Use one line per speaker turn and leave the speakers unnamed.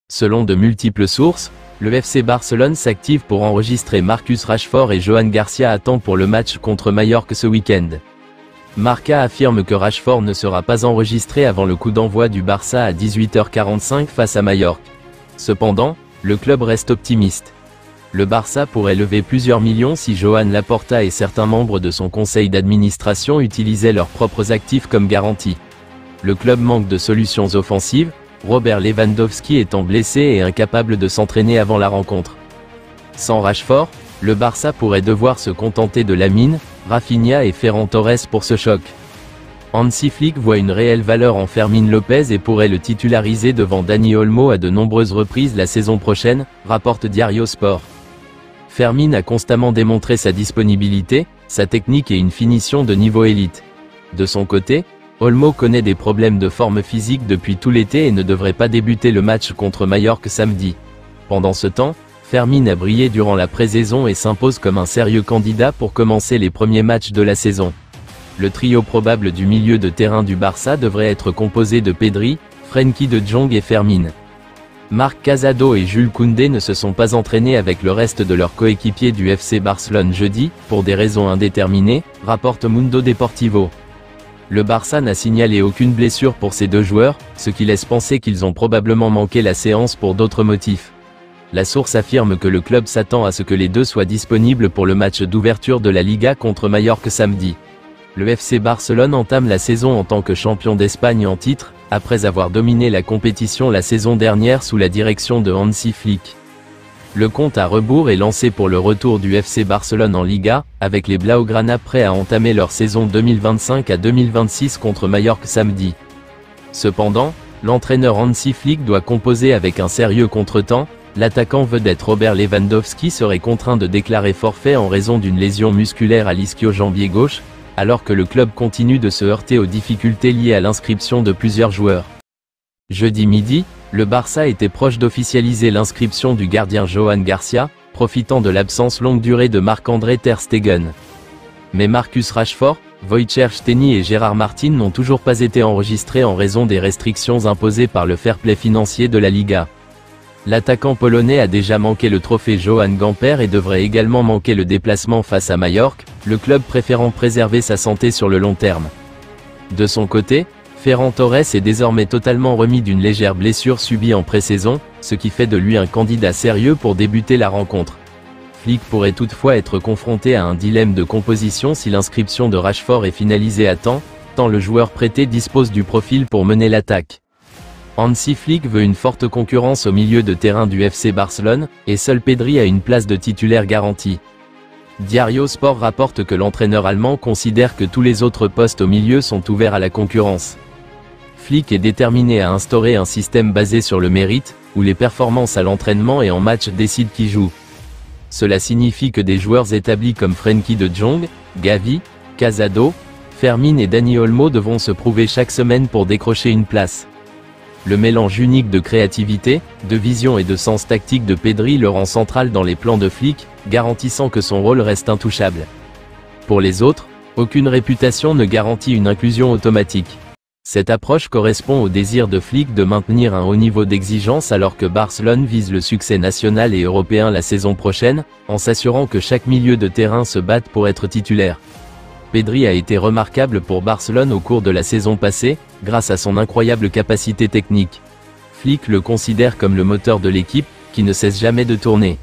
Selon de multiples sources, le FC Barcelone s'active pour enregistrer Marcus Rashford et Johan Garcia à temps pour le match contre Majorque ce week-end. Marca affirme que Rashford ne sera pas enregistré avant le coup d'envoi du Barça à 18h45 face à Majorque. Cependant, le club reste optimiste. Le Barça pourrait lever plusieurs millions si Joan Laporta et certains membres de son conseil d'administration utilisaient leurs propres actifs comme garantie. Le club manque de solutions offensives, Robert Lewandowski étant blessé et incapable de s'entraîner avant la rencontre. Sans Rashford, le Barça pourrait devoir se contenter de Lamine, Rafinha et Ferran Torres pour ce choc. Hansi Flick voit une réelle valeur en Fermín López et pourrait le titulariser devant Dani Olmo à de nombreuses reprises la saison prochaine, rapporte Diario Sport. Fermín a constamment démontré sa disponibilité, sa technique et une finition de niveau élite. De son côté, Olmo connaît des problèmes de forme physique depuis tout l'été et ne devrait pas débuter le match contre Majorque samedi. Pendant ce temps, Fermín a brillé durant la pré-saison et s'impose comme un sérieux candidat pour commencer les premiers matchs de la saison. Le trio probable du milieu de terrain du Barça devrait être composé de Pedri, Frenkie de Jong et Fermín. Marc Casado et Jules Koundé ne se sont pas entraînés avec le reste de leurs coéquipiers du FC Barcelone jeudi, pour des raisons indéterminées, rapporte Mundo Deportivo. Le Barça n'a signalé aucune blessure pour ces deux joueurs, ce qui laisse penser qu'ils ont probablement manqué la séance pour d'autres motifs. La source affirme que le club s'attend à ce que les deux soient disponibles pour le match d'ouverture de la Liga contre Majorque samedi. Le FC Barcelone entame la saison en tant que champion d'Espagne en titre, après avoir dominé la compétition la saison dernière sous la direction de Hansi Flick. Le compte à rebours est lancé pour le retour du FC Barcelone en Liga, avec les Blaugrana prêts à entamer leur saison 2025 à 2026 contre Majorque samedi. Cependant, l'entraîneur Hansi Flick doit composer avec un sérieux contretemps. L'attaquant vedette Robert Lewandowski serait contraint de déclarer forfait en raison d'une lésion musculaire à l'ischio-jambier gauche, alors que le club continue de se heurter aux difficultés liées à l'inscription de plusieurs joueurs. Jeudi midi, le Barça était proche d'officialiser l'inscription du gardien Johan Garcia, profitant de l'absence longue durée de Marc-André ter Stegen. Mais Marcus Rashford, Wojciech Szczęsny et Gérard Martin n'ont toujours pas été enregistrés en raison des restrictions imposées par le fair play financier de la Liga. L'attaquant polonais a déjà manqué le trophée Johan Gamper et devrait également manquer le déplacement face à Majorque, le club préférant préserver sa santé sur le long terme. De son côté, Ferran Torres est désormais totalement remis d'une légère blessure subie en pré-saison, ce qui fait de lui un candidat sérieux pour débuter la rencontre. Flick pourrait toutefois être confronté à un dilemme de composition si l'inscription de Rashford est finalisée à temps, tant le joueur prêté dispose du profil pour mener l'attaque. Hansi Flick veut une forte concurrence au milieu de terrain du FC Barcelone, et seul Pedri a une place de titulaire garantie. Diario Sport rapporte que l'entraîneur allemand considère que tous les autres postes au milieu sont ouverts à la concurrence. Flick est déterminé à instaurer un système basé sur le mérite, où les performances à l'entraînement et en match décident qui joue. Cela signifie que des joueurs établis comme Frenkie de Jong, Gavi, Casado, Fermín et Dani Olmo devront se prouver chaque semaine pour décrocher une place. Le mélange unique de créativité, de vision et de sens tactique de Pedri le rend central dans les plans de Flick, garantissant que son rôle reste intouchable. Pour les autres, aucune réputation ne garantit une inclusion automatique. Cette approche correspond au désir de Flick de maintenir un haut niveau d'exigence alors que Barcelone vise le succès national et européen la saison prochaine, en s'assurant que chaque milieu de terrain se batte pour être titulaire. Pedri a été remarquable pour Barcelone au cours de la saison passée, grâce à son incroyable capacité technique. Flick le considère comme le moteur de l'équipe, qui ne cesse jamais de tourner.